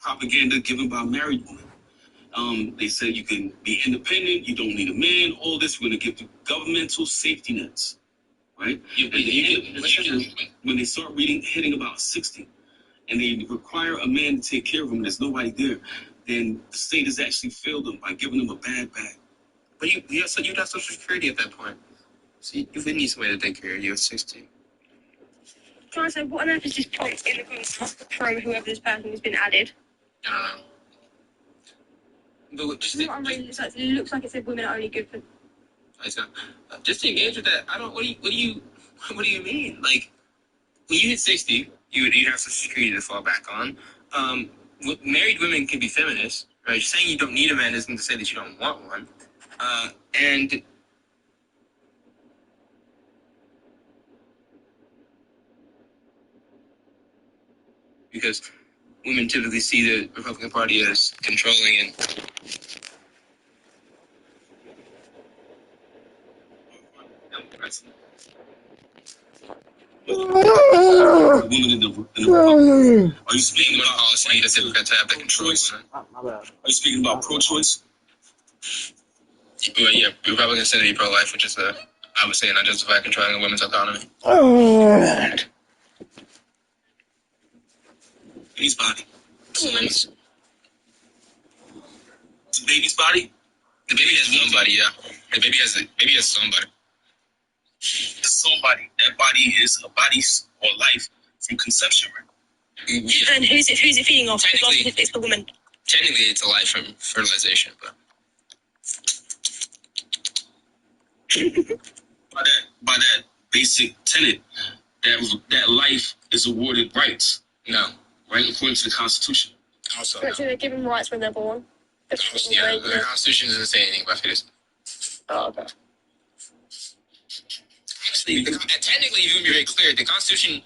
propaganda given by married women. They said you can be independent, you don't need a man, all this. We're going to give you governmental safety nets, right? When they start hitting about 60, and they require a man to take care of them, there's nobody there, then the state has actually failed them by giving them a bad back. But so you'd have Social Security at that point. So you would need somebody to take care of you at 60. Can I say, what on earth is this point in the comments from whoever this person has been added? I don't know. But just it looks like it said women are only good for. Just to engage with that, I don't. What do you mean? Like, when you hit 60, you'd have Social Security to fall back on. Married women can be feminists, right? Saying you don't need a man isn't to say that you don't want one. And because women typically see the Republican Party as controlling and Are you speaking about policy that's ever got to have that control? Are you speaking about pro-choice? Well, yeah, Republicans tend to be pro-life, which is I would say, an unjustified controlling of women's autonomy. Baby's body. It's a baby's body? The baby has somebody, yeah. The baby has somebody. Somebody. That body is a body or life from conception, right? Yeah. And who's it feeding off? It's the woman. Technically, it's a life from fertilization, but by that basic tenet, that life is awarded rights. No. Right, according to the Constitution. Also, so they're given rights when they're born. The Constitution doesn't say anything about fetus. Oh, okay. Actually, technically, if you can be very clear, the Constitution,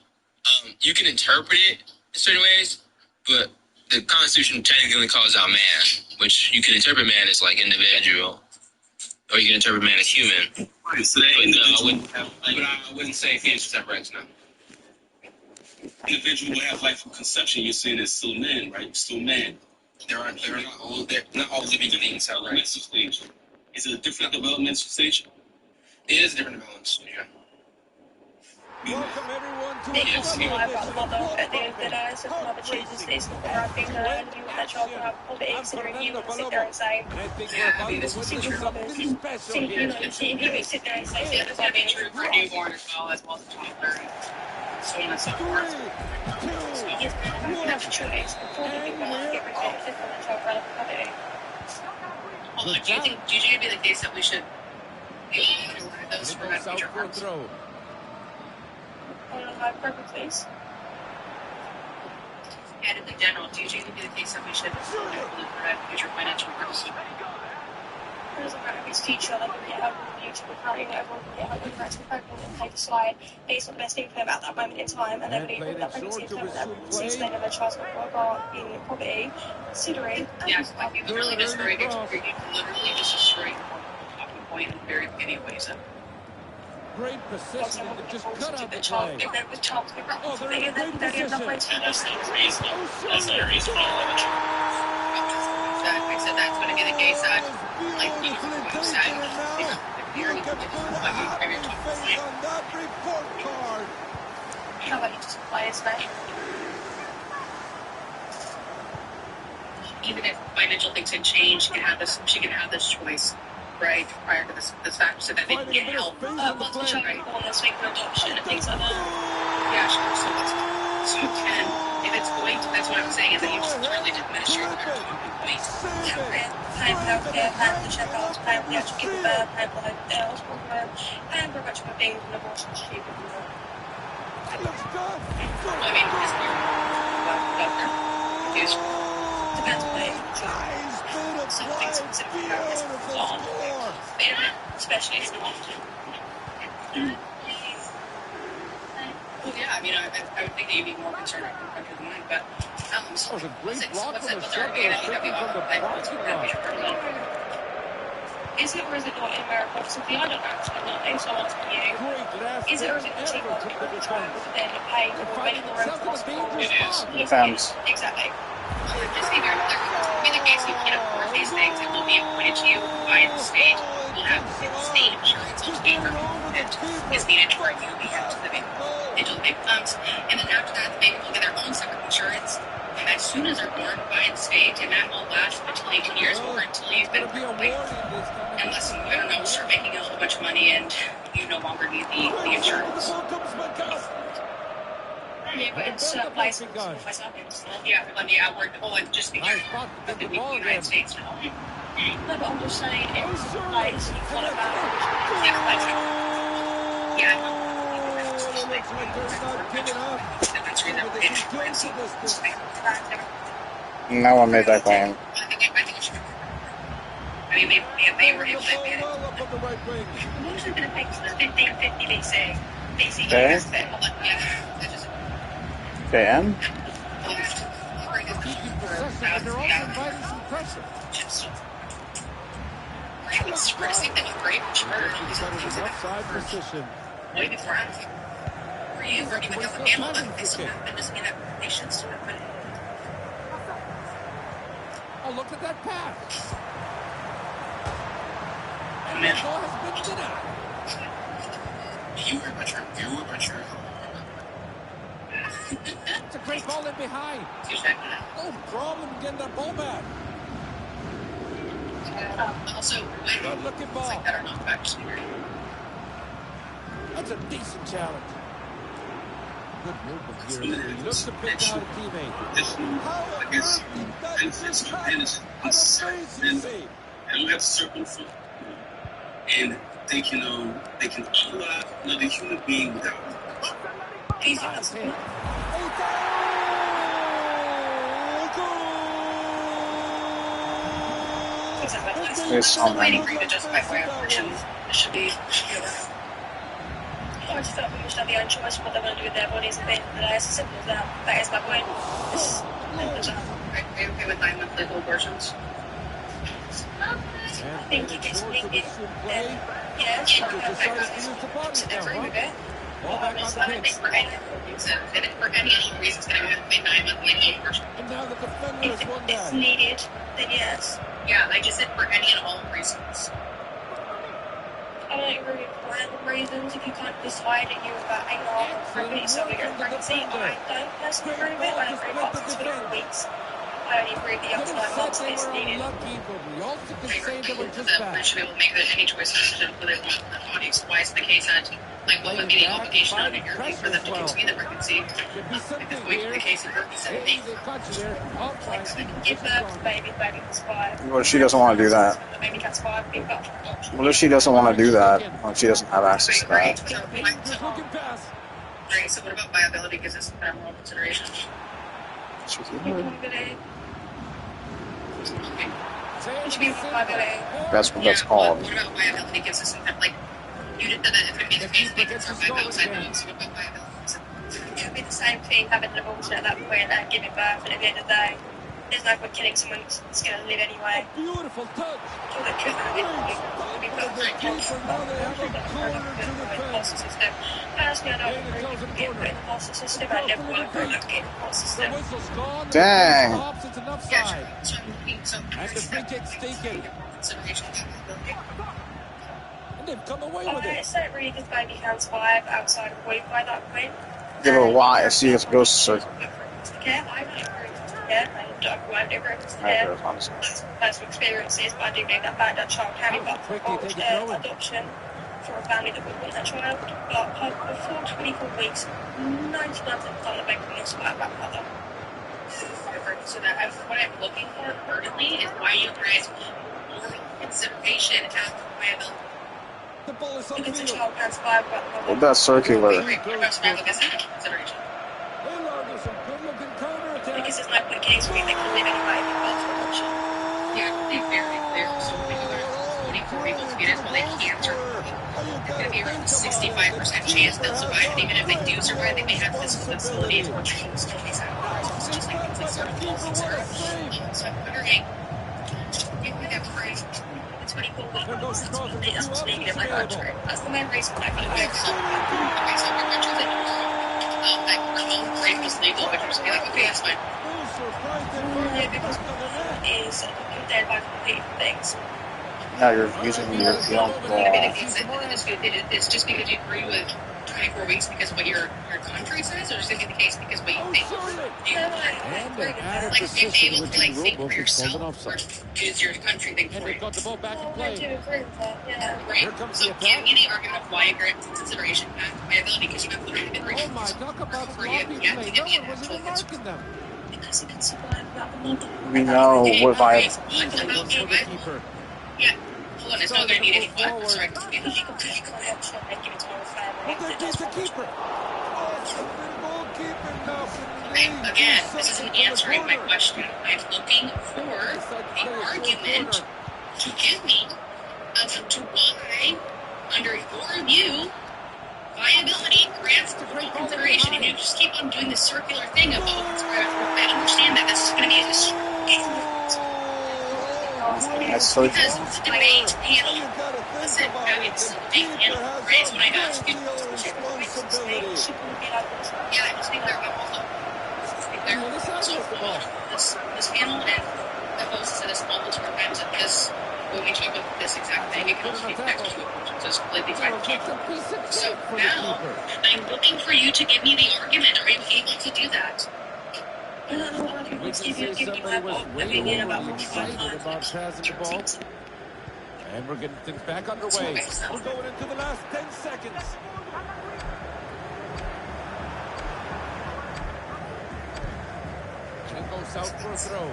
you can interpret it in certain ways, but the Constitution technically calls out man, which you can interpret man as like individual, or you can interpret man as human. Right, so I wouldn't say fetus have rights, no. Individual will have life from conception. You're saying it's still man, right? Still man. They're not all living beings have rights. Stage. Is it a different developmental stage? It is a different developmental stage, yeah. Welcome everyone to they also lie about the mother at the end of the day, so if the mother chooses it's not the right thing to learn, you want that child to have poverty, considering you would sit there and say, single mothers, if you sit there and say, yeah, that's going to be true for a newborn as well as childbirth. So on and so forth. Yes, but you can have a choice before you want to get rejected from the child rather than poverty. Although, do you think it'd be the case that we should include those for that future harms? On a high purpose base. And in general, do you think it'd be the case that we should include for that future financial purposes? It doesn't matter if it's future, like we have YouTube recording, everyone can get help with rights and people and they decide based on the best thing for them at that moment in time, and then people that pregnancy and term that pregnancy, so they know their child's not going to grow up in poverty, considering. Yes, like you literally destroy the talking point in very many ways. Great position to just cut out the child. If there was child to be brought up, they have no rights to those things. That's the reason I said that's going to be the case that, like, you said, how about you just apply it today? Even if financial things can change, she can have this choice, right? Prior to this fact, so that they can get help. Once the child is born, let's make an adoption and things like that. Yeah, sure. So you can, if it's going to, that's what I'm saying, is that you just really diminish your talking point. Yeah, paying for healthcare, paying for the check-outs, paying for the actual giving birth, paying for the hospital birth, paying for a bunch of things, and abortion is cheaper than that. I mean, it's weird. Depends on the age. Some things are considered as long, especially if it's often. Well, yeah, I mean, I would think that you'd be more concerned about the country than mine, but so what's their argument? I mean, is it or is it not in America? Simply, I don't know. So I'm asking you. Is it or is it cheaper to put the child and then pay for medical rent hospital? It is. Exactly. So is needed for you to be into the baby funds. And then after that, the baby will get their own separate insurance as soon as they're born by the state, and that will last until 18 years or until you've been unless you, I don't know, start making a whole bunch of money and you no longer need the insurance. Yeah, but it's places myself. Yeah, we're just because of the United States now. No, but I'm just saying, it's a place you call it about. Yeah. No one made that claim. I mean, they were able to get it. What was it going to take? 1550 BC. BC. Okay. Yeah. JM? They're also inviting some pressure. Same thing with grape. Offside position. Maybe for us. For you, or even the animal, but they still have been in applications to have been. Oh, look at that pass. Oh, And man. the ball has been denied. Viewer butcher. It's a great ball in behind. No problem getting that ball back. Also, Good looking ball. like that are not actually very. That's a decent challenge. Good movement here. He looks to pick out a teammate. I guess benefits or benefits. They don't have certain foot, and they can unlock another human being without. It's Waiting for you to justify why abortions should be. I just felt we should have the own choice of what they want to do with their bodies at the end of the day. It's as simple as that. That is my point. Are you okay with 9 month legal abortions? I think if it's needed, then yes. I think for any other reasons that I would make 9 month legal abortion. And now the defender If has won it's that. needed, then yes. Yeah, I just said for any and all reasons. I don't agree with random reasons. If you can't decide that you're about 8 hours pregnant, so you're pregnancy, I don't personally agree with it. I don't agree with up to 24 weeks. I only agree with the up to 9 months if it's needed. Lucky, but we also can say they were just They bad. should be able to make any choice decision for their bodies. Why is the case that, like, what would be the obligation on your thing for them to continue the pregnancy? Could be If something it's going to be the here. case in birth, Hey, they caught you there. Offside. So you can give birth to baby cat's 5. Well, she doesn't want to do that. Baby cat's 5, big butt. What if she doesn't want to do that? Well, she doesn't have access to that. Dangerous looking pass. Right, so what about viability? Gives us that moral consideration. It should be viability. That's what that's called. What about viability? Gives us some, like, you did that if it be the case, they can survive outside the home. So what about viability? It would be the same thing having an abortion at that point and giving birth, and at the end of the day, there's no point killing someone who's going to live anyway. Beautiful touch. Kill the kid and be foster system. Personally, I don't agree with getting put in the foster system. I never want to put in the foster The system. whistle's gone. Dang. Stops, it's enough side. And the free kick's taken. And they've come away with it. It's not really because baby counts 5 outside of week by that point. Give her a Y, see if it goes to circle. Yeah, I don't agree with care. I won't agree with care. Personal experiences, but I do think that fact that child can be up for adoption for a family that would want that child. But before 24 weeks, 99% of the time the baby will survive that mother. So that what I'm looking for urgently is why you guys moral consideration after viability. The ball is Because the upfield. child can survive that mother. Well, that's circular. What about survival consideration? Hillard with some good looking counter attack. Because there's no point killing someone they can live anyway if it's for adoption. Yeah, they very clear. So if you are 24 people to fetus while they can't survive, it's going to be around a 65% chance they'll survive. And even if they do survive, they may have physical disabilities or training disabilities afterwards. It's just like complete sort of false concern. So I'm wondering if we get free. It's 24 weeks. That's negative my country. That's the main reason why I got it. Okay, so your country that home rape was legal, but you're just be like, okay, that's fine. Yeah, because is dead by completely things. Yeah, you're using your feelings. It's gonna be the case that it's just because you agree with 24 weeks because what your country says, or is it gonna be the case because what you think? And an added Like, persistent be able to within the rule think book for is called an yourself, or offside. is your country think for Hendrick you? got the ball back in I play. do agree with that, yeah. Right. Here comes So the give attack. me the argument of why you grant consideration back viability because you have literally been Oh my, talk about sloppy play. No one was even marking them. Because he can survive without the ball. We know what Right. vibe. Easy one for the keeper. Yeah. Hold on, it's not Started gonna to need move any what? forward. Sorry. He can't have shot and give it to him with Oh, there beats the keeper. Oh, the goalkeeper now can lead. Again, Do this isn't something for the answering my corner. question. I'm looking for They decide to the play a short argument corner. to give me as to why, under your view, viability grants It's a full great ball in consideration. And you behind. just keep on doing this circular thing of, oh, it's I understand that this is going to be a historic I searched. because it's a debate panel. You gotta think Listen, about it. it's The a debate keeper panel, has right? a So when I ask great you, deal of responsibility. yeah, just be clear about also. Just be clear. The other side So gets the ball. this panel, and I've also said this multiple times, that this, when we talk about this exact thing, it can also be connected to emotions. So it's completely fine to talk about. So now, I'm looking for you to give me the argument. Are you able to do that? We can say somebody was way overly excited about passing the ball. And we're getting things back underway. We're going into the last 10 seconds. And goes out for a throw.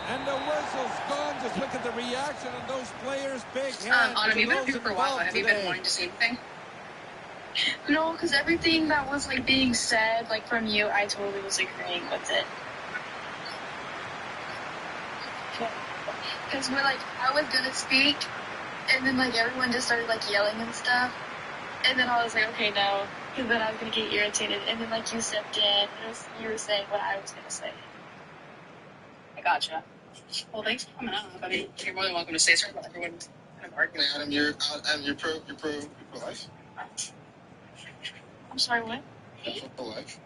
And the whistle's gone. Just look at the reaction on those players. Big hands. Autumn, you've been here for a while, but have you been wanting to say anything? No, because everything that was like being said, like from you, I totally was agreeing with it. Because when like I was gonna speak, and then like everyone just started like yelling and stuff, and then I was like, okay, no, because then I was gonna get irritated, and then like you stepped in, you were saying what I was gonna say. I gotcha. Well, thanks for coming up. I mean, you're more than welcome to say sorry about everyone kind of arguing. Adam, you're pro-life? I'm sorry, what? You're pro-life?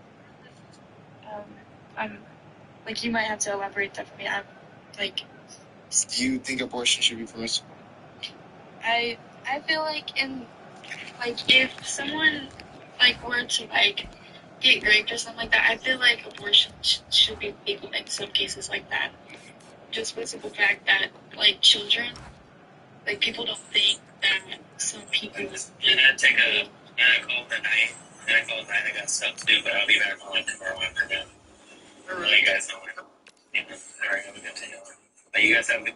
I'm like, you might have to elaborate that for me. I'm like, Do you think abortion should be permissible? I feel like if someone like were to like get raped or something like that, I feel like abortion should be legal in some cases like that. Just for the simple fact that like children, like people don't think that some people. I'm gonna take a call tonight. I got stuff to do, but I'll be back on tomorrow afternoon. I'll let you guys know. Alright, have a good day. But you guys have a good.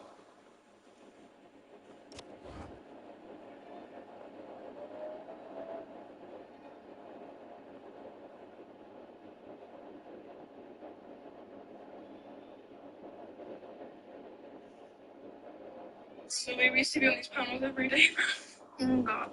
So we used to be on these panels every day. Oh God.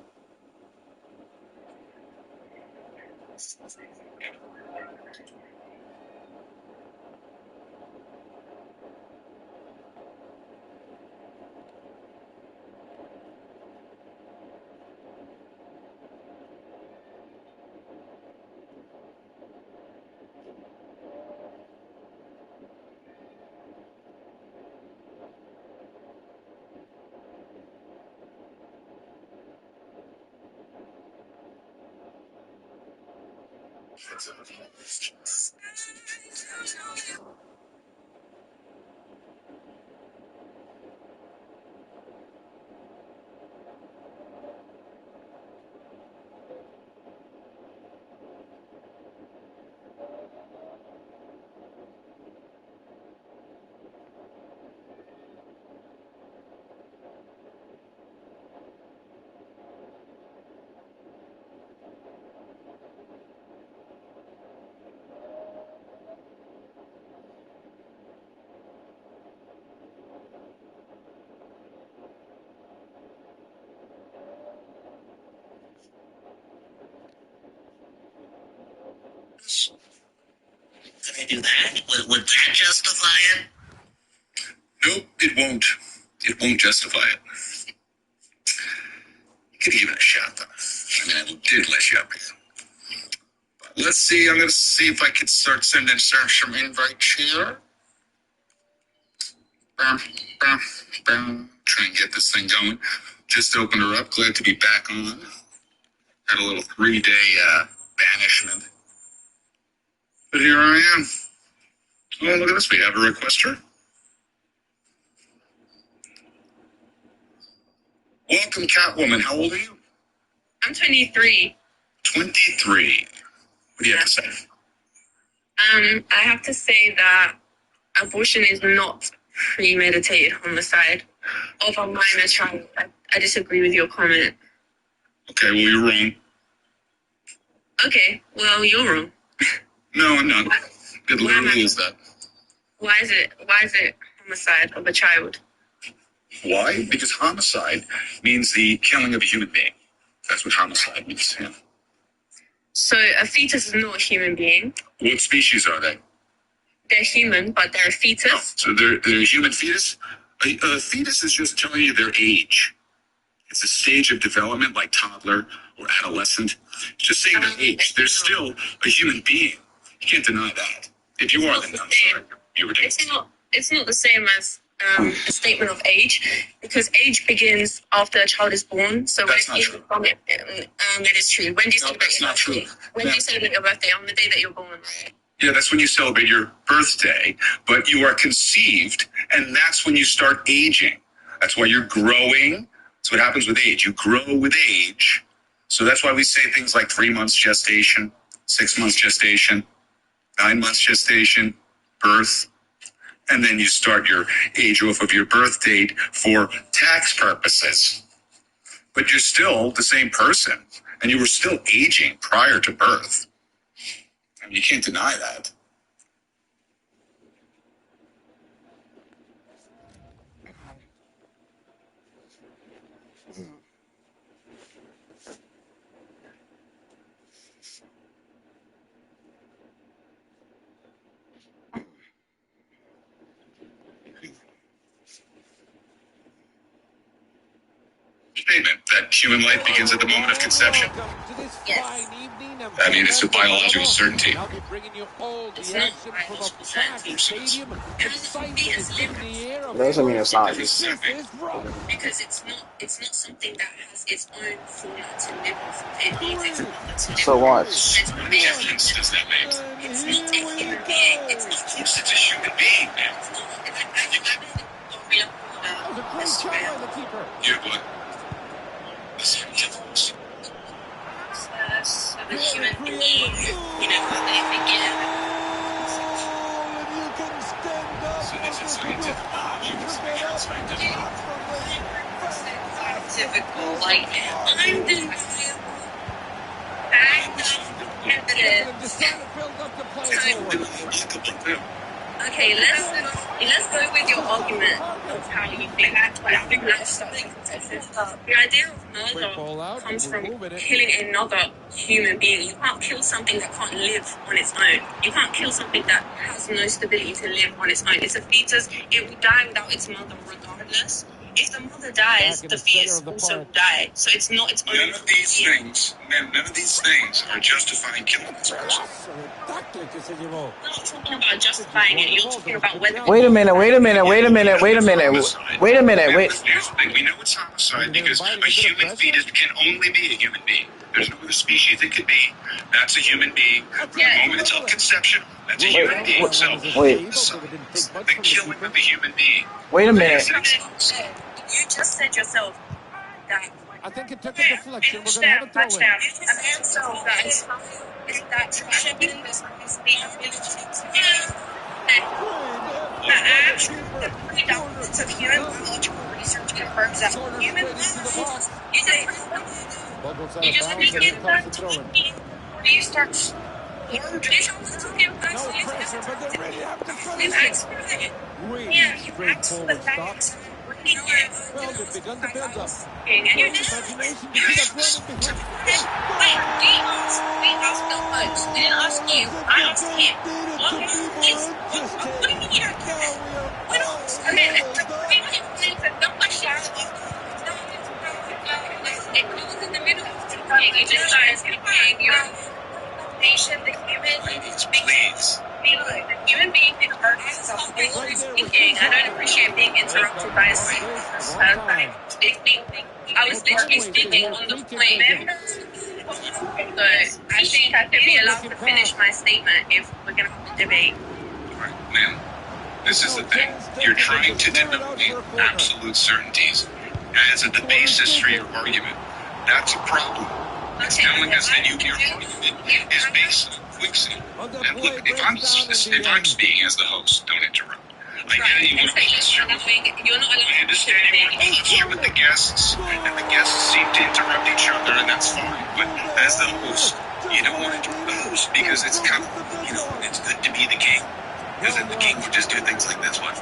Can I do that? Would that justify it? Nope, it won't. It won't justify it. You could give it a shot, though. I mean, I did let you up here. But let's see. I'm going to see if I can start sending some invite here. Try and get this thing going. Just opened her up. Glad to be back on. Had a little 3-day banishment. But here I am. Oh, look at this. We have a requester. Welcome, Catwoman. How old are you? I'm 23. 23. What do you have to say? I have to say that abortion is not premeditated homicide of a minor child. I disagree with your comment. Okay, well, you're wrong. Okay, well, you're wrong. No, I'm not. It literally is that. Why is it homicide of a child? Why? Because homicide means the killing of a human being. That's what homicide means. Yeah. So a fetus is not a human being. What species are they? They're human, but they're a fetus. Oh, so they're a human fetus? A fetus is just telling you their age. It's a stage of development like toddler or adolescent. It's just saying their age. They're still a human being. You can't deny that. If you are, then I'm sorry. You're ridiculous. It's not the same as a statement of age, because age begins after a child is born. So that's not true. It is true. When do you celebrate your birthday? When do you celebrate your birthday? On the day that you're born, right? Yeah, that's when you celebrate your birthday, but you are conceived, and that's when you start aging. That's why you're growing. That's what happens with age. You grow with age. So that's why we say things like 3 months gestation, 6 months gestation, 9 months gestation, birth, and then you start your age off of your birth date for tax purposes. But you're still the same person, and you were still aging prior to birth. I mean, you can't deny that. Statement that human life begins at the moment of conception. Yes. I mean, it's a biological certainty. It's not biological certainty. It doesn't mean it's not. Because it's not something that has its own format to live off of. It needs its mother to live So what? What difference does that make? It's not a human being. It's not. Of course it's a human being, man. It's not. I read Yeah, but... So the human being, how they begin. So this is scientific. Typical, like, undeniable fact of evidence. Okay, let's go with your argument of how you think lifestyle inconsistent. The idea of murder comes from killing another human being. You can't kill something that can't live on its own. You can't kill something that has no stability to live on its own. It's a fetus. It will die without its mother regardless. If the mother dies, the fetus also die. So it's not its own. None of these things are justifying killing this person. You're not talking about justifying it. You're talking about whether. Wait a minute. We know it's homicide because a human fetus can only be a human being. There's no other species it could be. That's a human being. From the moment it's of conception, that's a human being. So, the killing of a human being. Wait a minute. You just said yourself that. I think it took a deflection. We're going to have a throw in. A man's soul that is that should be the ability the predominance of human biological research confirms that human beings. You just indicated that to me. Do you start? No pressure, but they really have to cut it. You asked for the facts. Well, they've begun to build up. Imagination to get that running behind. We asked Bill Bugs. We didn't ask you. I asked him. What do you mean? What else? I mean, no question. It goes in the middle of the thing. You just started speaking. patient, the human Ladies, please. the human being who hurts the whole speaking. I don't appreciate being interrupted by a single person. I was literally speaking on the point. So I think I could be allowed to finish my statement if we're going to have a debate. All right, ma'am. This is the thing. You're trying to deny absolute certainties as the basis for your argument. That's a problem. It's telling us that your argument is based on quicksand. And look, if I'm speaking as the host, don't interrupt. I get it, you want to posture. I understand you want to posture with the guests, and the guests seem to interrupt each other, and that's fine. But as the host, you don't want to interrupt the host because it's kind of, it's good to be the king. Because then the king would just do things like this one.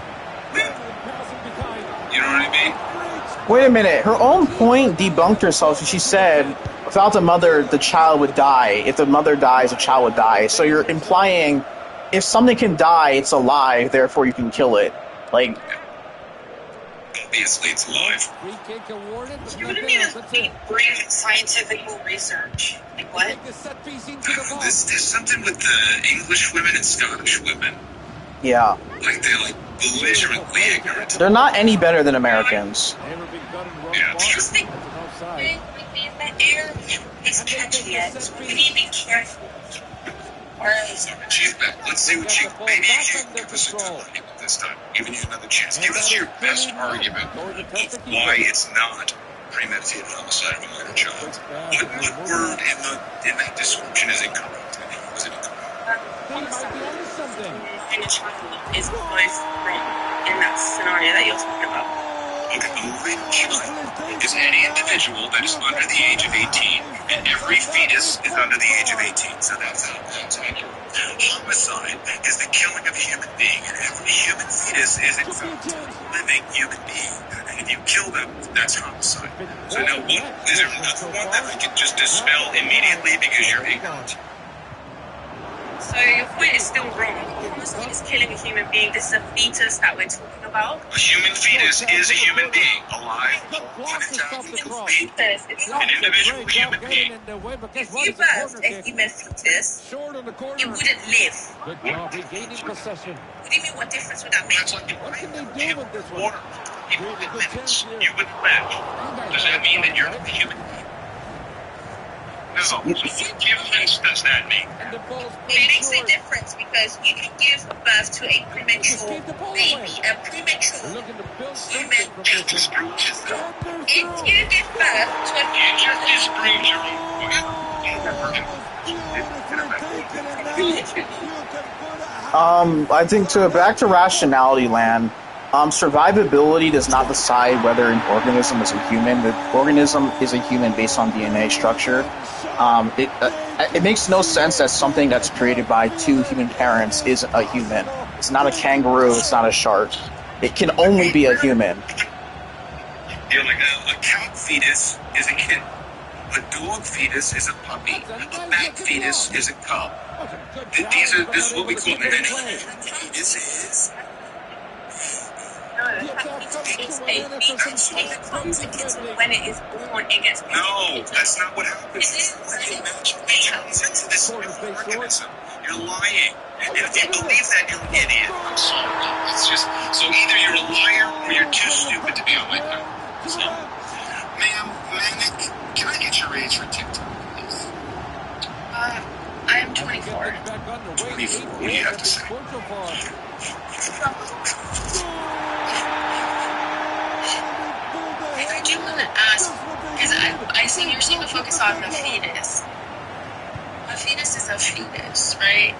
You know what I mean? Wait a minute. Her own point debunked herself. She said, without the mother, the child would die. If the mother dies, the child would die. So you're implying if something can die, it's alive, therefore you can kill it. Like, obviously it's alive. You wouldn't even bring scientific research. Like what? There's something with the English women and Scottish women. Yeah. Like they're belligerently ignorant. They're not any better than Americans. Yeah, it's true. The air is catchy yet, so we need to be careful. She's back. Let's see what maybe she can give us a good argument this time. Giving you another chance. Give us your best argument of why it's not premeditated homicide of a minor child. What word in that description is incorrect? Was it incorrect? And a child is both wrong in that scenario that you're talking about. Okay, a minor child is any individual that is under the age of 18, and every fetus is under the age of 18, so that's accurate. Homicide is the killing of a human being, and every human fetus is in fact a living human being. And if you kill them, that's homicide. So now, is there another one that I can just dispel immediately because you're ignorant? So your point is still wrong. Homicide is killing a human being. This is a fetus that we're talking about. A human fetus is a human being, alive, complete, an individual human being. If you birthed a human fetus, it wouldn't live. Good job regaining possession. What do you mean, what difference would that make? That's like What can they do with this one? water. You would live. Does that mean that you're a human being? No. What difference does that make? It makes a difference because you can give birth to a premature baby, a premature human baby. If you give birth to a You just disproved your own point. I think back to rationality land, survivability does not decide whether an organism is a human. The organism is a human based on DNA structure. It makes no sense that something that's created by two human parents is a human. It's not a kangaroo, it's not a shark. It can only be a human. You're like a cat fetus is a kitten. A dog fetus is a puppy. A bat fetus is a cub. This is what we call an fetus is. It's a fetus. It comes into when it is born, it gets born. No, that's not what happens. When it magically turns into this organism, you're lying. And if you believe that, you're an idiot. I'm sorry. It's just, so either you're a liar or you're too stupid to be on my panel. So, ma'am, can I get your age for TikTok, please? I am 24. 24. What do you have to say? I do want to ask, because I see you seem to focus on the fetus. A fetus is a fetus, right?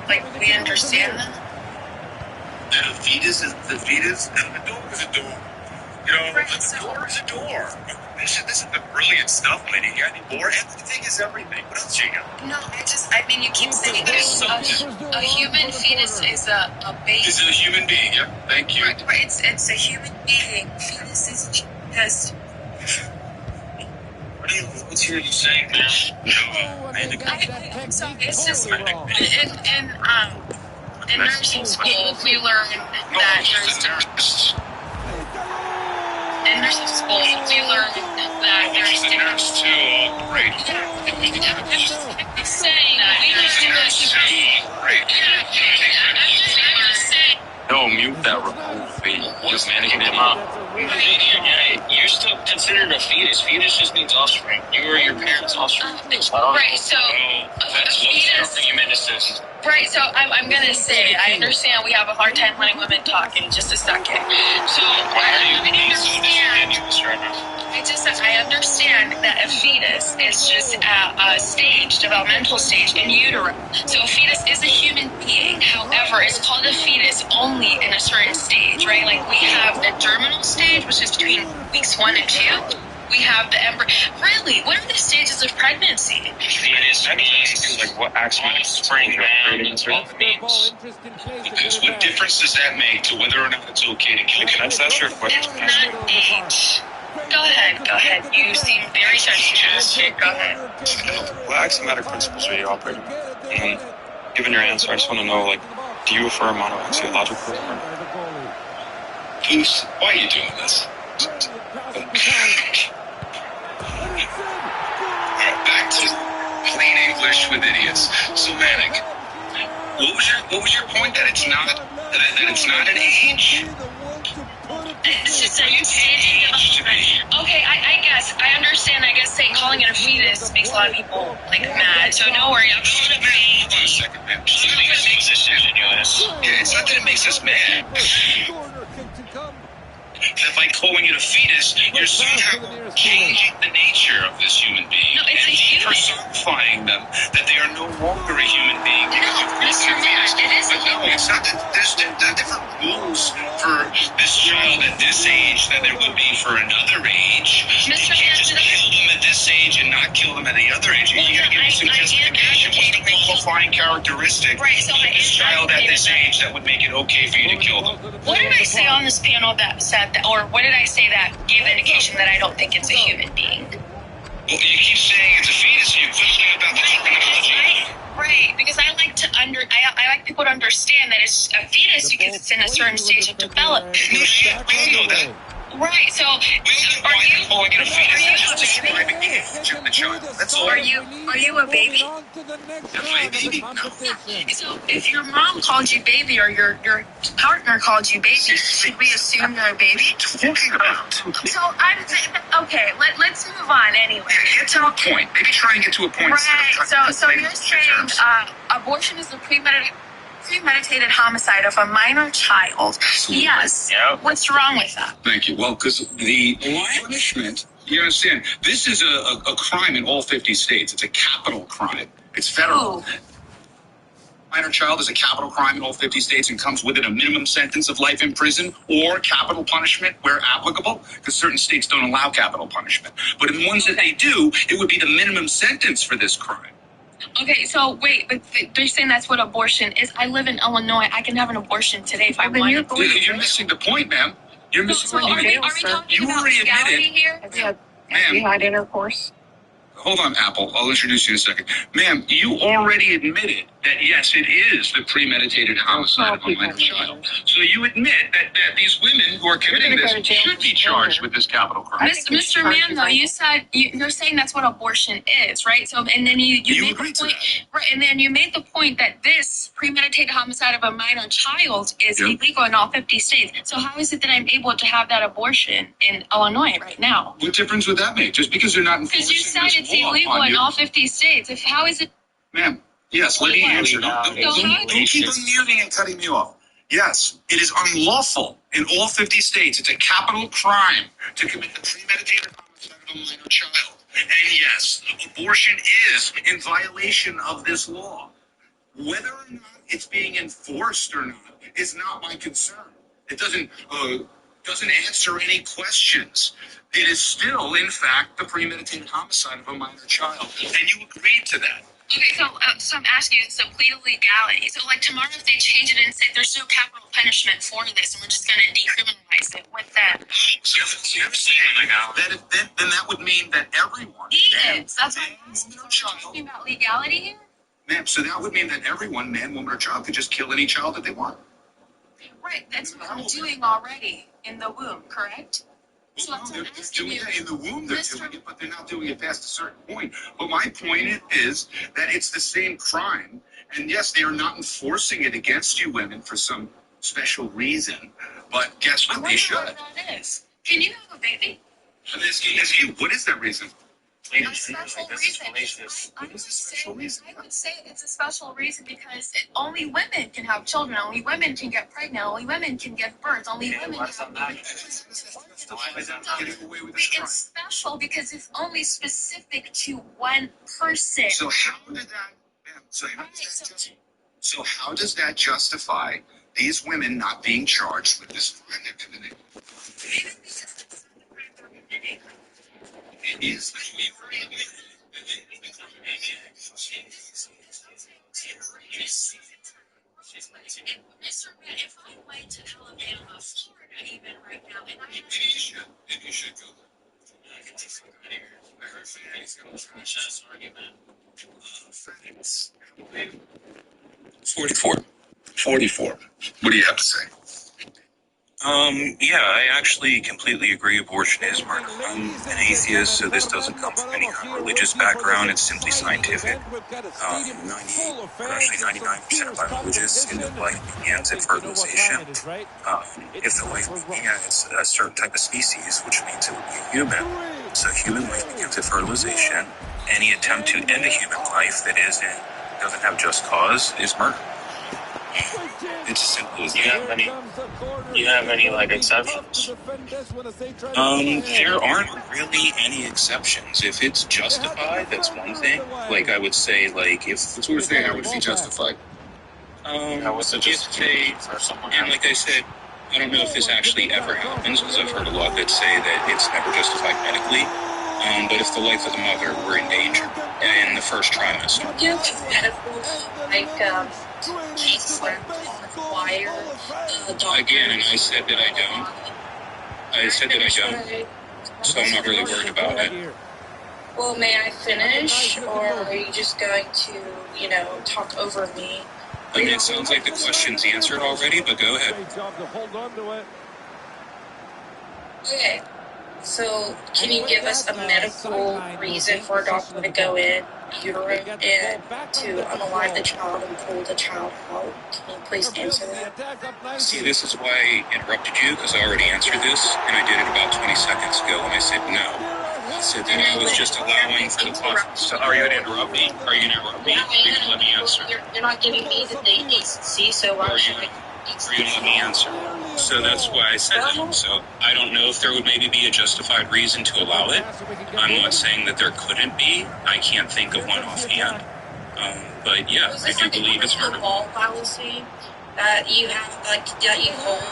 Like, we understand that? And a fetus is the fetus, and a dog is a dog. You know, a door is a door. This is the brilliant stuff, lady. You got any more? Everything is everything. What else you got? No, I mean, you keep saying a human fetus is a baby. Is it a human being? Yeah, thank you. Right, it's a human being. Fetus is just... Let's hear you saying this. So it's just in nursing school we learn that there's in in nursing school, we learned that there's different... Nurse too, great. I'm just saying that there's Great. No, mute that remove baby. Just mannequin him up. You're still considered a fetus. Fetus just means offspring. You or your parents' offspring. Right, so... That's fetus... human assist. Right, so I'm gonna say, I understand we have a hard time letting women talk in just a second. So, I understand that a fetus is just a stage, developmental stage in utero. So a fetus is a human being. However, it's called a fetus only in a certain stage, right? Like we have the germinal stage, which is between weeks 1 and 2. We have the embryo. Really, what are the stages of pregnancy? Fetus means like what actually spring means. Because what difference does that make to whether or not it's okay to kill? Can I just ask your question? It's not age. Go ahead. You seem very sensitive. Go ahead. What axiomatic principles are you operating with? And given your answer, I just want to know, like, do you affirm monoaxiological or not? Goose, why are you doing this? Back to plain English with idiots. So Manic, what was your point? That it's not an age? It's just a age. Okay, I guess. I understand. I guess calling it a fetus makes a lot of people mad. So no worry. I'm just gonna be. Hold on a second, man. Something that makes us ridiculous. Yeah, it's not that it makes us mad. That by calling it a fetus, you're somehow changing the nature of this human being. No, it's a human. Personifying them, that they are no longer a human being. No, Mr. Man, it is a human. No, it's not that there's different rules for this child at this age than there would be for another age. Mr. You can't just kill them at this age and not kill them at the other age. You gotta give them some justification. What's the qualifying characteristic right, so of this child at this age that would make it okay for you to kill them? What did I say on this panel that said that, or what did I say that gave the indication that I don't think it's a human being? Well, you keep saying it's a fetus, and you're quibbling about the terminology. Right, because I like people to understand that it's a fetus because it's in a certain stage of development. No shit, we know that. Right, so are you calling it a fetus? Just describing the age of the child. That's all. Are you a baby? Am I a baby? No. So if your mom called you baby or your partner called you baby, should we assume you're a baby? Talking about. So okay. Let's move on anyway. Get to a point. Maybe try and get to a point. Right. So you're saying abortion is a premeditated homicide of a minor child. Absolutely. Yes. Yep. What's wrong with that? Thank you. Well, because the punishment, you understand, this is a crime in all 50 states. It's a capital crime. It's federal. Ooh. Minor child is a capital crime in all 50 states and comes with it a minimum sentence of life in prison or capital punishment where applicable, because certain states don't allow capital punishment. But in ones that they do, it would be the minimum sentence for this crime. Okay, so wait, but they're saying that's what abortion is. I live in Illinois. I can have an abortion today if I wanted to. You're missing the point, ma'am. You're missing So are we talking about legality here? Have you had intercourse? Hold on, Apple. I'll introduce you in a second. Ma'am, you already admitted that, yes, it is the premeditated homicide of a minor child. So you admit that these women who are committing this should be charged with this capital crime. Mr. Mann, though, you said you're saying that's what abortion is, right? So, and then you made the point, right? And then you made the point that this premeditated homicide of a minor child is illegal in all 50 states. So how is it that I'm able to have that abortion in Illinois right now? What difference would that make? Just because they're not enforcing because you said this it's illegal in all 50 states. How is it? Ma'am, yes, let me answer. Don't keep unmuting and cutting me off. Yes, it is unlawful in all 50 states. It's a capital crime to commit the premeditated homicide of a minor child. And yes, abortion is in violation of this law. Whether or not it's being enforced or not is not my concern. It doesn't answer any questions. It is still, in fact, the premeditated homicide of a minor child. And you agreed to that. Okay, so I'm asking you, so plea to legality. So, like, tomorrow if they change it and say there's no capital punishment for this and we're just going to decriminalize it, what's that? So you're saying that then that would mean that everyone... That's what I'm talking about legality here? Ma'am, so that would mean that everyone, man, woman, or child, could just kill any child that they want. Right, that's what we're doing already in the womb, correct? So that's They're what I'm asking doing you. that in the womb. They're doing it, but they're not doing it past a certain point. But my point is that it's the same crime, and yes, they are not enforcing it against you women for some special reason. But guess what? They should. What that is. Can you have a baby? And this you. What is that reason? A special reason. I would say it's a special reason because only women can have children. Only women can get pregnant. Only women can give birth. Only women can have babies. It's special because it's only specific to one person. So how did that? So how does that justify these women not being charged with this crime they're committing? It is. Mr. Red, if I went to Alabama, Florida, even right now, and I Maybe you should go. I heard he's going to trash this argument. Facts. 44. What do you have to say? Yeah, I actually completely agree abortion is murder. I'm an atheist, so this doesn't come from any kind of religious background. It's simply scientific. 99% of my religious in the life begins at fertilization. If the life begins a certain type of species, which means it would be a human, so human life begins at fertilization. Any attempt to end a human life that doesn't have just cause is murder. It's as simple as that. Do you have any like exceptions? There aren't really any exceptions. If it's justified, that's one thing. Like I would say, like if That's what we're saying. How would it be justified? What's the justification for someone? And like I said, I don't know if this actually ever happens because I've heard a lot that say that it's never justified medically. But if the life of the mother were in danger in the first trimester, do medical cases where require again, and I said that I don't. So I'm not really worried about it. Well, may I finish, or are you just going to, talk over me? I mean, it sounds like the question's answered already, but go ahead. Okay. So, can you give us a medical reason for a doctor to go in utero and to unalive the child and pull the child out? Can you please answer that? See, this is why I interrupted you, because I already answered this, and I did it about 20 seconds ago when I said no. I said that I was just allowing for the process. So are you going to interrupt me? Are you going to interrupt me? Are you going to let me answer? You're not giving me the decency, so why should I? Are you going to let me answer? So that's why I said that. So I don't know if there would maybe be a justified reason to allow it. I'm not saying that there couldn't be. I can't think of one offhand. But yeah, I do believe it's murder. Ball fallacy that you have, that you hold,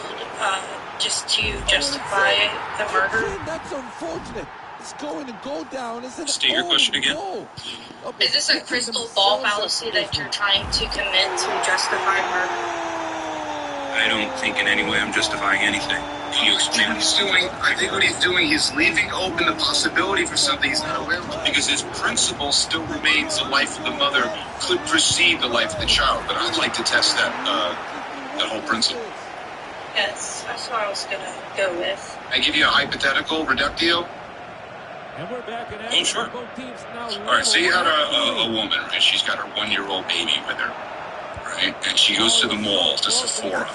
just to justify the murder. That's unfortunate. It's going to go down as an State your question again. Is this a crystal ball fallacy that you're trying to commit to justify murder? I don't think in any way I'm justifying anything. Can you explain what he's doing? I think what he's doing, he's leaving open the possibility for something he's not aware of. Because his principle still remains the life of the mother could precede the life of the child. But I'd like to test that whole principle. Yes, that's what I was going to go with. I give you a hypothetical reductio. And we're back in action. Oh, sure. All right, so you had a woman, right? She's got her 1-year-old baby with her. Right? And she goes to the mall, to Sephora.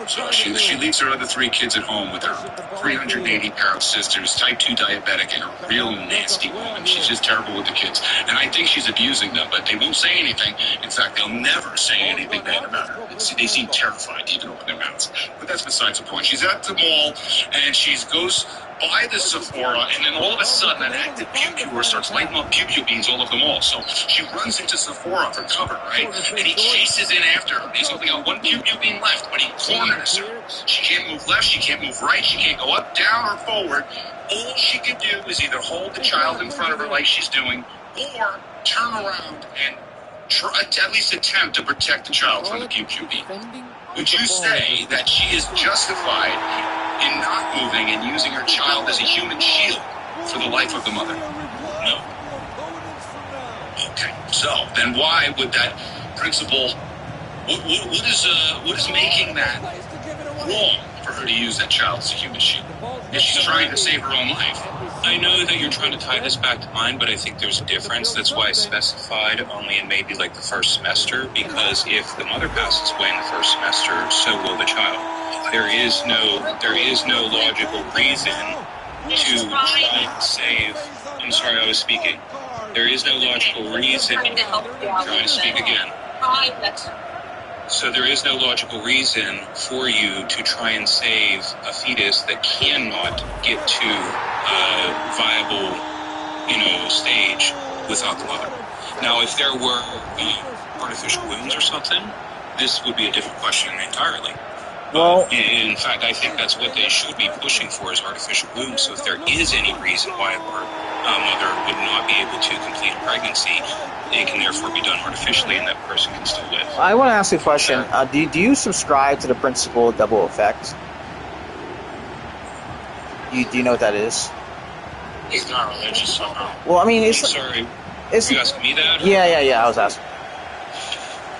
So she leaves her other 3 kids at home with her 380-pound sisters, type 2 diabetic, and a real nasty woman. She's just terrible with the kids. And I think she's abusing them, but they won't say anything. In fact, they'll never say anything bad about her. They seem terrified to even open their mouths. But that's besides the point. She's at the mall, and she goes by the Sephora, and then all of a sudden an active pew-pewer starts lighting up pew-pew beans all over the mall. So she runs into Sephora for cover, right? And he chases in after her. He's only got 1 pew-pew bean left, but he corners her. She can't move left, she can't move right, she can't go up, down, or forward. All she can do is either hold the child in front of her like she's doing, or turn around and at least attempt to protect the child from the pew-pew bean. Would you say that she is justified in not moving and using her child as a human shield for the life of the mother? No. Okay, so then why would that principle, what is making that wrong for her to use that child as a human shield? She's trying to save her own life. I know that you're trying to tie this back to mine, but I think there's a difference. That's why I specified only in maybe like the first semester, because if the mother passes away in the first semester, so will the child. There is no logical reason to try and save. I'm sorry, I was speaking. There is no logical reason. Trying to speak again. So there is no logical reason for you to try and save a fetus that cannot get to a viable, stage without the mother. Now, if there were artificial wombs or something, this would be a different question entirely. Well, in fact, I think that's what they should be pushing for is artificial wombs. So if there is any reason why a mother would not be able to complete a pregnancy, it can therefore be done artificially, and that person can still live. I want to ask you a question. Do you subscribe to the principle of double effect? Do you know what that is? He's not religious, so no. Well, I mean, it's... I'm sorry, it's, you asking me that? Yeah, I was asking.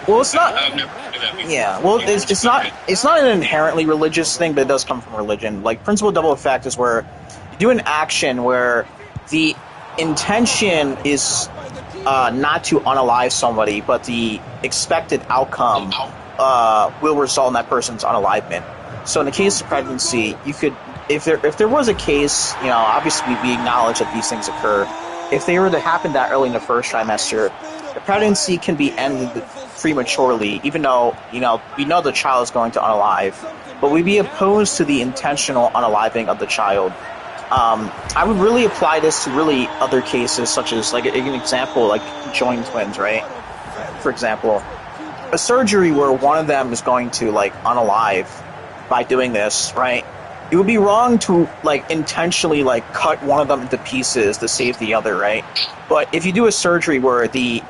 Well, it's not... I've never heard of that before. Yeah, well, it's not an inherently religious thing, but it does come from religion. Like, principle of double effect is where you do an action where the intention is not to unalive somebody, but the expected outcome will result in that person's unalivement. So in the case of pregnancy, you could, if there was a case, obviously we acknowledge that these things occur. If they were to happen that early in the first trimester, the pregnancy can be ended prematurely, even though, we know the child is going to unalive, but we'd be opposed to the intentional unaliving of the child. I would really apply this to really other cases, such as, like, an example, like joined twins, right? For example, a surgery where one of them is going to, like, unalive by doing this, right? It would be wrong to, like, intentionally, like, cut one of them into pieces to save the other, right? But if you do a surgery where the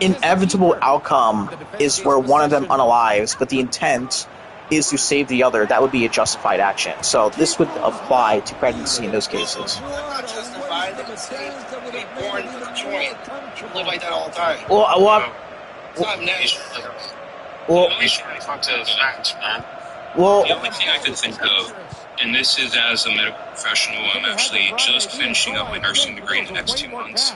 inevitable outcome is where one of them unalives, but the intent is to save the other, that would be a justified action. So this would apply to pregnancy in those cases. Not justified. It's being born with a joint. People live like that all the time. It's not natural. We should talk to the facts, man. Well, the only thing I could think of, and this is as a medical professional, I'm actually just finishing up my nursing degree in the next 2 months.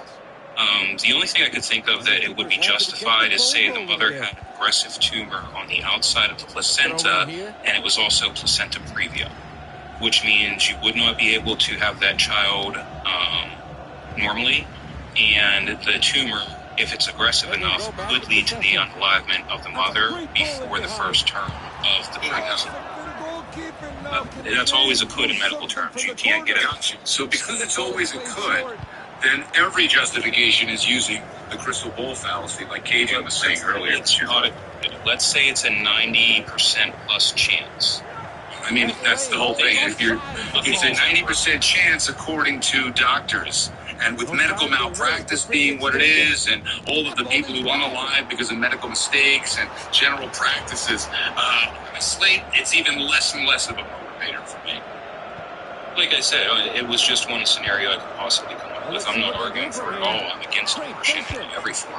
The only thing I could think of that it would be justified is, say, the mother had an aggressive tumor on the outside of the placenta, and it was also placenta previa, which means you would not be able to have that child normally, and the tumor, if it's aggressive enough, could lead to the unalivement of the mother before the first term of the pregnancy. That's always a could in medical terms. You can't get it. So because it's always a could, then every justification is using the crystal ball fallacy, like KJ was saying earlier. It's not let's say it's a 90% plus chance. I mean, that's the whole thing. It's a 90% chance according to doctors. And with medical malpractice being what it is, and all of the people who unalive because of medical mistakes and general practices, honestly, it's even less and less of a motivator for me. Like I said, it was just one scenario I could possibly come up with. I'm not arguing for it at all. I'm against abortion in every form.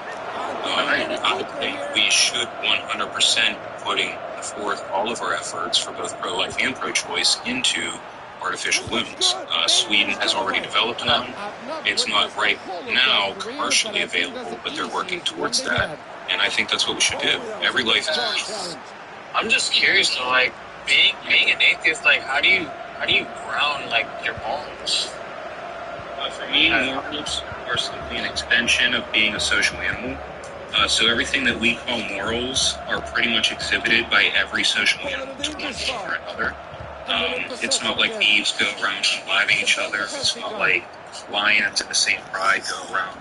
I think we should 100% putting forth all of our efforts for both pro-life and pro-choice into artificial wombs. Sweden has already developed one. It's not right now commercially available, but they're working towards that. And I think that's what we should do. Every life is precious. I'm just curious though, like being an atheist, like how do you ground like your bones? For me, morals are simply an extension of being a social animal. So everything that we call morals are pretty much exhibited by every social animal to one form or another. It's not like thieves go around unaliving each other. It's not like lions in the same pride go around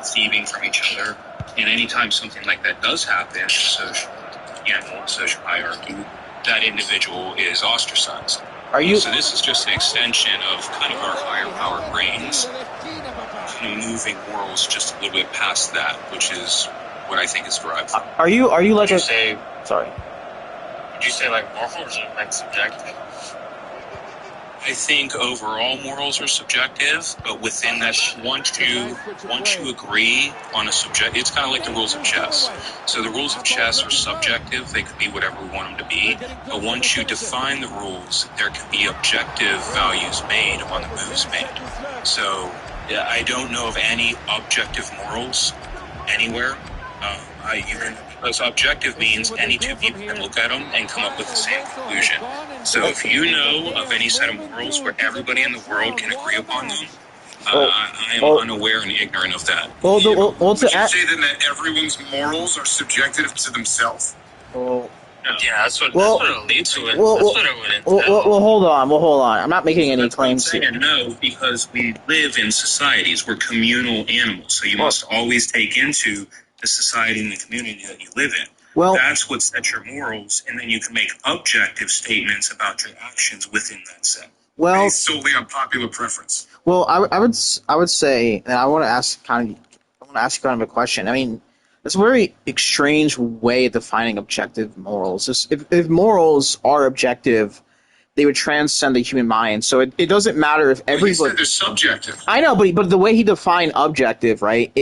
thieving from each other. And anytime something like that does happen in a social animal, social hierarchy, that individual is ostracized. So this is just an extension of kind of our higher power brains, moving morals just a little bit past that, which is what I think is derived from. Are you like a... Sorry. Would you say like morals are like subjective? I think overall morals are subjective, but within that, once you agree on a subject, it's kind of like the rules of chess. So the rules of chess are subjective; they could be whatever we want them to be. But once you define the rules, there can be objective values made on the moves made. So yeah, I don't know of any objective morals anywhere. Because objective means any two people can look at them and come up with the same conclusion. So if you know of any set of morals where everybody in the world can agree upon them, I am unaware and ignorant of that. Would you say then that everyone's morals are subjective to themselves? Yeah, that's what it'll lead to. That's what it would entail. Well, hold on. I'm not making any claims here. No, because we live in societies. We're communal animals, so you must always take into the society and the community that you live in. Well, that's what sets your morals, and then you can make objective statements about your actions within that set. Well, based solely on popular preference. Well, I would say, and I want to ask you kind of a question. I mean, it's a very strange way of defining objective morals. If morals are objective, they would transcend the human mind. So it doesn't matter if everybody. Well, you said they're subjective. I know, but the way he defined objective, right?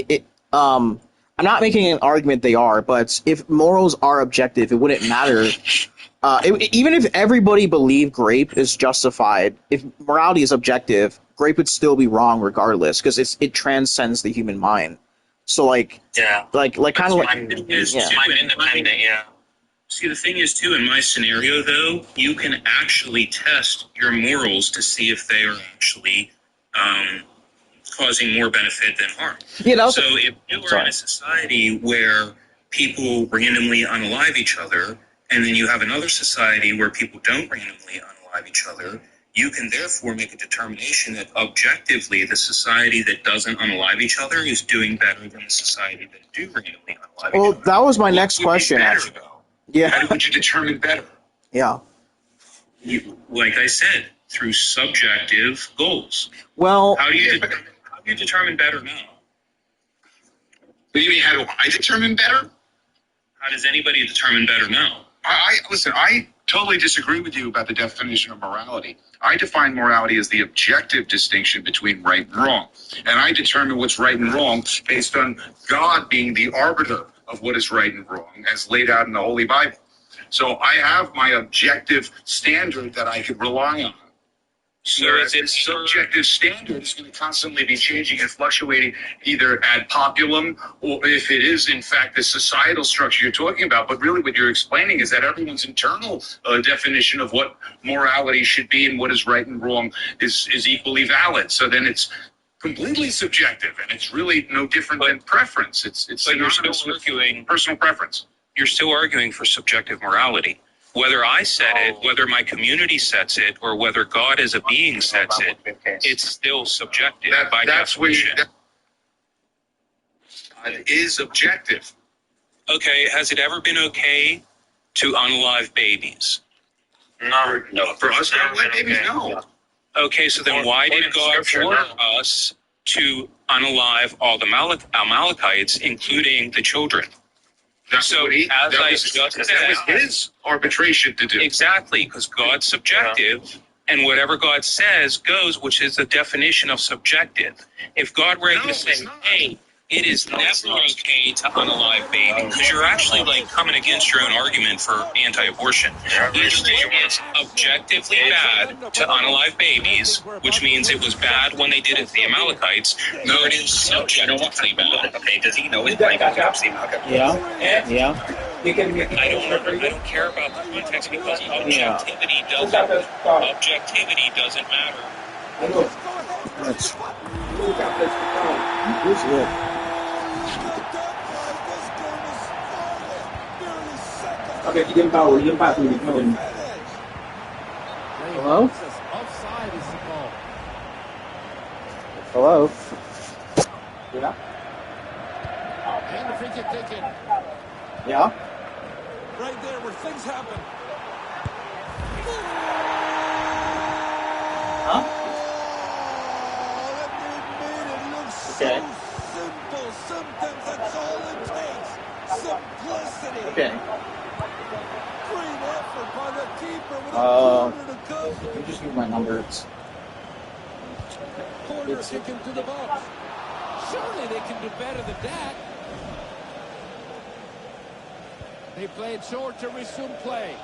I'm not making an argument they are, but if morals are objective, it wouldn't matter. Even if everybody believed grape is justified, if morality is objective, grape would still be wrong regardless, because it transcends the human mind. So like mind independent, yeah. See, the thing is too, in my scenario though, you can actually test your morals to see if they are actually causing more benefit than harm. Yeah, so if you are in a society where people randomly unalive each other, and then you have another society where people don't randomly unalive each other, you can therefore make a determination that objectively the society that doesn't unalive each other is doing better than the society that do randomly unalive each other. Well, that was my next question, actually. Yeah. How would you determine better? Yeah. Like I said, through subjective goals. Well, how do you determine better now? What do you mean, how do I determine better? How does anybody determine better now? Listen, I totally disagree with you about the definition of morality. I define morality as the objective distinction between right and wrong. And I determine what's right and wrong based on God being the arbiter of what is right and wrong, as laid out in the Holy Bible. So I have my objective standard that I could rely on. So this subjective standard is going to constantly be changing and fluctuating, either ad populum, or if it is, in fact, the societal structure you're talking about. But really what you're explaining is that everyone's internal definition of what morality should be and what is right and wrong is equally valid. So then it's completely subjective, and it's really no different than preference. It's synonymous with personal preference. You're still arguing for subjective morality. Whether I set it, whether my community sets it, or whether God as a being sets it, it's still subjective by definition. It is objective. Okay, has it ever been okay to unalive babies? No. For us to unalive babies, no. Okay, so then why did God order us to unalive all the Amalekites, including the children? That was his arbitration to do. Exactly, because God's subjective, and whatever God says goes, which is the definition of subjective. If God were able to say, hey, it is never okay to unalive babies, because you're actually like coming against your own argument for anti-abortion. Either it's objectively bad to unalive babies, which means it was bad when they did it to the Amalekites, or it is subjectively bad. Okay, does he know his Bible? Yeah. I don't care about the context because objectivity doesn't matter. Hello? Hello? Yeah? And the free kick taken. Yeah? Right there where things happen. Huh? Okay. Simple. Sometimes that's all it takes. Simplicity. Okay. Great effort by You just use my numbers. Corner kick into the box. Surely they can do better than that. They played short to resume play.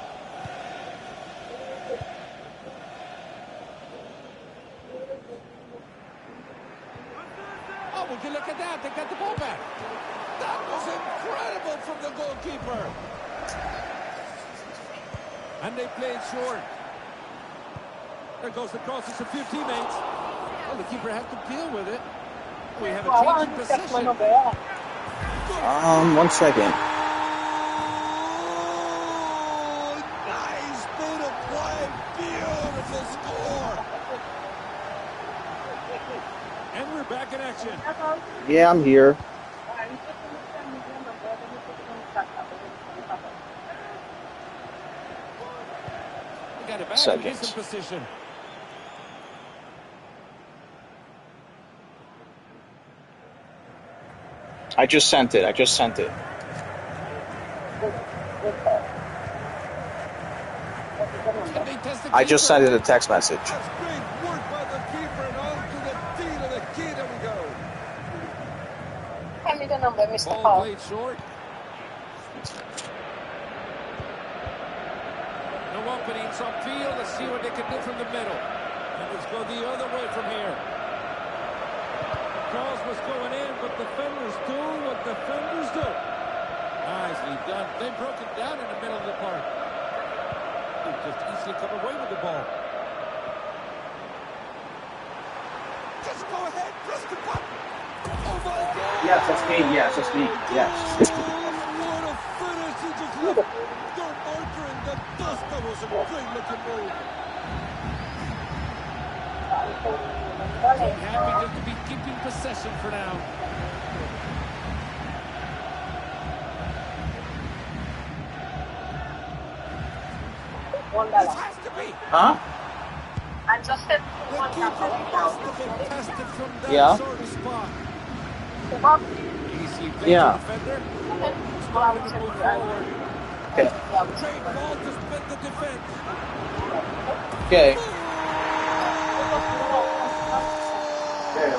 Oh, would you look at that? They got the ball back. That was incredible from the goalkeeper. And they played short. There goes the cross. It's a few teammates. Well, the keeper had to deal with it. We have a change in position. 1 second. Nice bit of play. Beautiful score. And we're back in action. Yeah, I'm here. We got it back. Second. In position. I just sent it. I just sent it a text message. That's great work by the keeper and on to the feet of the kid. There we go. Hand me the number, Mr. Ball Hall. played short. No openings upfield. Let's see what they can do from the middle. And let's go the other way from here. Cross was going in, but defenders do what defenders do. Nicely done. They broke it down in the middle of the park. They just easily come away with the ball. Just go ahead, press the button. Oh my God! Yes, that's me. Yes, that's me. Yes. What a finish! He just left no marker in the dust. That was a great looking move. Happy just to be keeping possession for now. This has to be. Huh? I just said The keeper must have been tested from that Yeah. sort of spot. Easily played Yeah. the defender. Starting to move forward. Okay. Great ball to split the defense. Okay.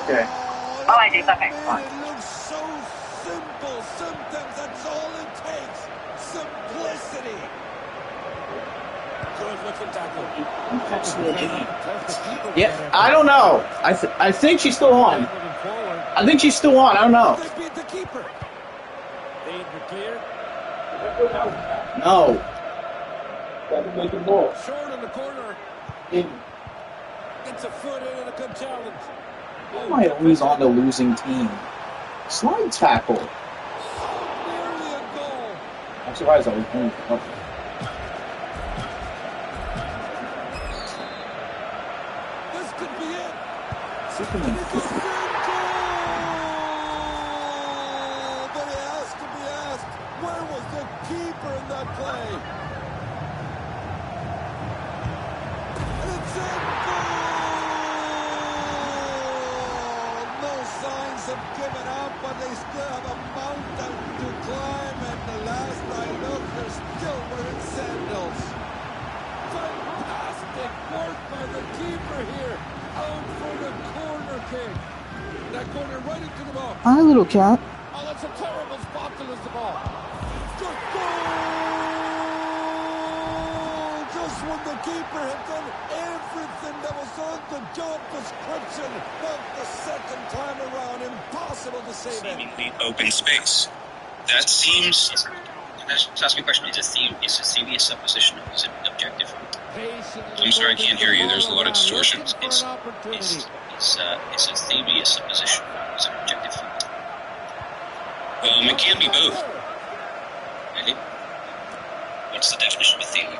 Okay. Oh, I do. Okay. Fine. It looks so simple. Sometimes that's all it takes. Simplicity. Good looking tackle. Yeah, I don't know. I think she's still on. I think she's still on. I don't know. They beat the keeper. Danger clear. No. Short in the corner. Gets a foot in and a good challenge. Why am I always on the losing team? Slide tackle. Nearly a goal. I'm surprised I was doing it. Okay. This could be it. Superman. It's a third goal. But it has to be asked, where was the keeper in that play? And it's in goal. No signs of giving up, but they still have a mountain to climb. And the last I looked, they're still wearing sandals. Fantastic work by the keeper here. Out for the corner kick. That corner right into the box. Hi, little cat. Oh, that's a terrible spot to lose the ball. Good goal! Just when the keeper had done everything that was on the job description, but the second time around, impossible to save it. Seemingly open space. That seems. Can I just ask you a question? Is a theory a supposition or is it objective? I'm sorry, I can't hear you. There's a lot of distortion. Is a theory a supposition or is it objective? It can be both. Really? What's the definition of a theory?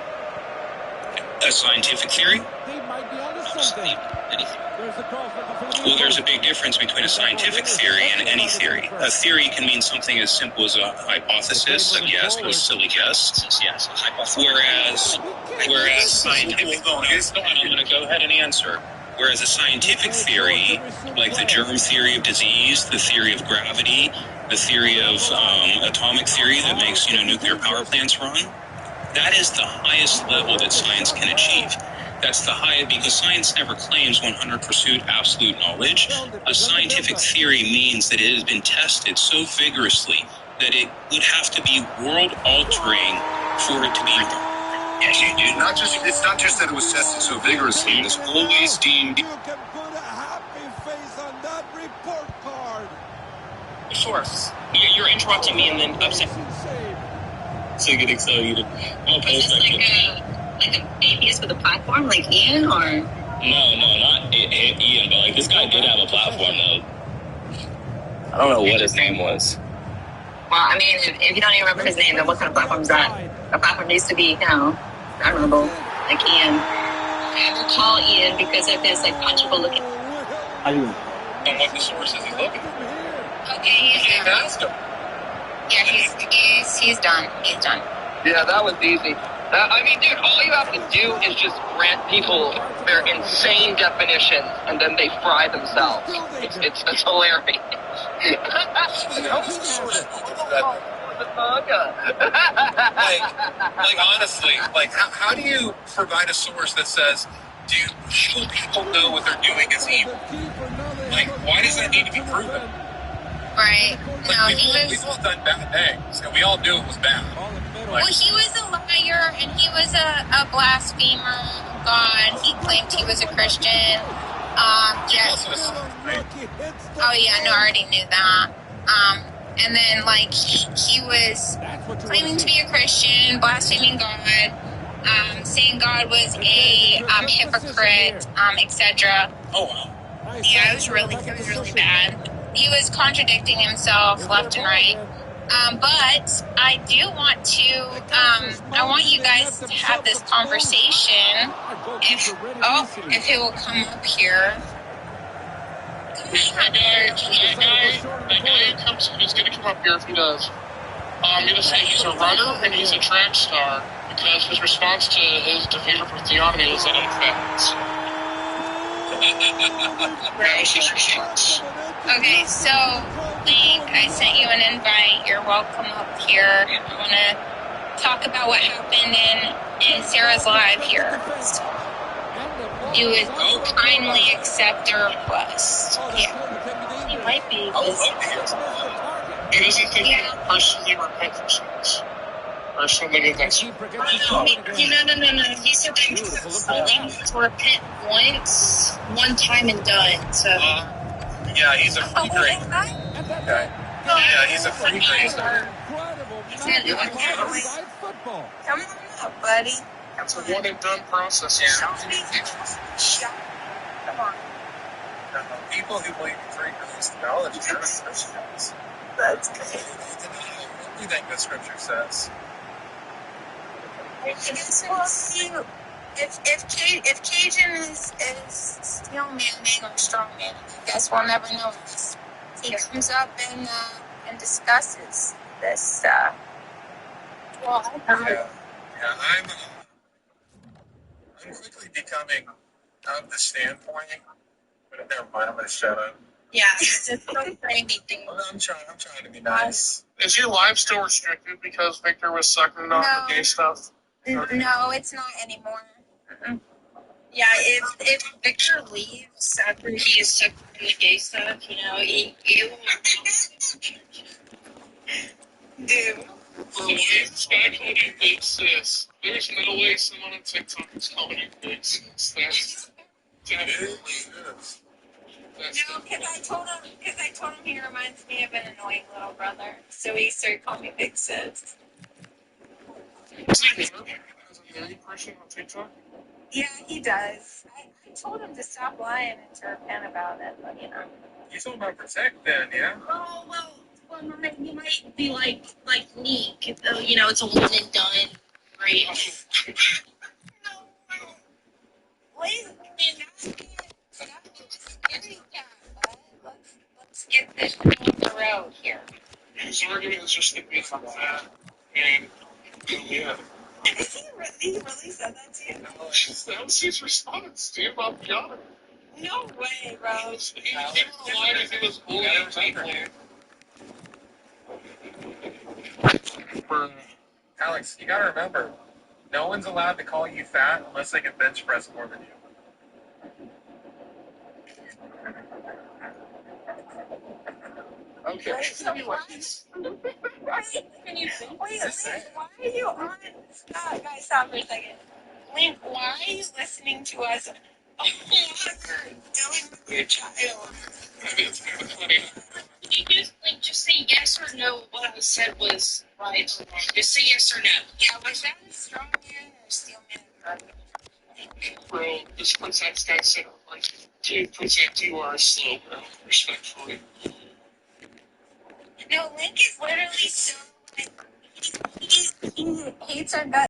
A scientific theory? They might be onto Just something. anything. There's the cross looking for the Well, there's a big difference between a scientific theory and any theory. A theory can mean something as simple as a hypothesis, a guess, a silly guess. Yes, a hypothesis. Whereas scientific, I'm going to go ahead and answer. Whereas a scientific theory, like the germ theory of disease, the theory of gravity, the theory of atomic theory that makes nuclear power plants run, That is the highest level that science can achieve. That's the highest, because science never claims 100% absolute knowledge. A scientific theory means that it has been tested so vigorously that it would have to be world-altering for it to be. Yes, you do. It's not just that it was tested so vigorously. It was always deemed. You can put a happy face on that report card. Sure. You're interrupting me and then upset. So you get excited. I'll post that. Like an atheist with a platform, like Ian, or? No, not Ian, but like this guy did have a platform though. I don't know what his name was. Well, I mean, if you don't even remember his name, then what kind of platform is that? A platform needs to be, admirable, like Ian. I ever call Ian because of his like punchable looking. And what the source is he looking for? Okay, he's done. Yeah, he's done. He's done. Yeah, that was easy. I mean, dude, all you have to do is just grant people their insane definitions, and then they fry themselves. It's hilarious. Like honestly, like how do you provide a source that says, dude, you people know what they're doing is evil? Like, why does that need to be proven? Right. Like, No, we've all done bad things, and we all knew it was bad. Well, he was a liar, and he was a blasphemer of God. He claimed he was a Christian. Yes. Oh, yeah, no, I already knew that. And then, like, he was claiming to be a Christian, blaspheming God, saying God was a hypocrite, etc. Oh, wow. Yeah, it was really bad. He was contradicting himself left and right. But I do want to, I want you guys to have this conversation. If he will come up here. That guy who's going to come up here if he does. I'm going to say he's a runner and he's a track star because his response to his defeater for theonomy was that Okay, so Link, I sent you an invite. You're welcome up here. I want to talk about what happened in Sarah's live here. So you would kindly accept her request. Yeah. He might be. He doesn't think he personally repent for sins. Or something of that sort. No. He said that he's willing to repent one time and done. So. Yeah, he's a free grace. Okay. Yeah, he's a free grace. Come on up, buddy. It's a one and done process. Come on. People who believe in free grace theology are Christians. That's good. Everything the scripture says. If Cajun is still man or strong man, I guess we'll never know. He comes up and discusses this. I'm quickly becoming of the standpoint, but never mind. I'm going to shut up. Yeah, it's a framing thing. I'm trying to be nice. Is your live still restricted because Victor was sucking on the gay stuff? No, it's not anymore. Yeah, if Victor leaves after he is sucked in the gay stuff, he will. Dude. For life, Sky called you big sis. There's no way someone on TikTok is calling you big sis. That's definitely is. No, because I told him he reminds me of an annoying little brother. So he started calling me big sis. Is he here? As a married person on TikTok? Yeah, he does. I told him to stop lying and to repent about it, but You told him about protect then, yeah? Oh, well, he might be like me. It's a one and done. Great. Wait a minute. Let's get this on the road here. His argument is just that he's fat and yeah. He really said that to you? That was his response, dude. I'll be honest. No way, Rose. He lied if he was bullying people. Alex, you gotta remember, No one's allowed to call you fat unless they can bench press more than you. Okay. Can you wait, why are you on? Stop, guys, stop for a second. Link, why are you listening to us? Oh, you're dealing with your child. Just say yes or no. What I said was right or wrong. Just say yes or no. Yeah, was that a strong man or a steel man? Bro, just puts that said, like, dude puts that DUI slow, bro. Respectfully. No, Link is literally so, like, he hates our guts.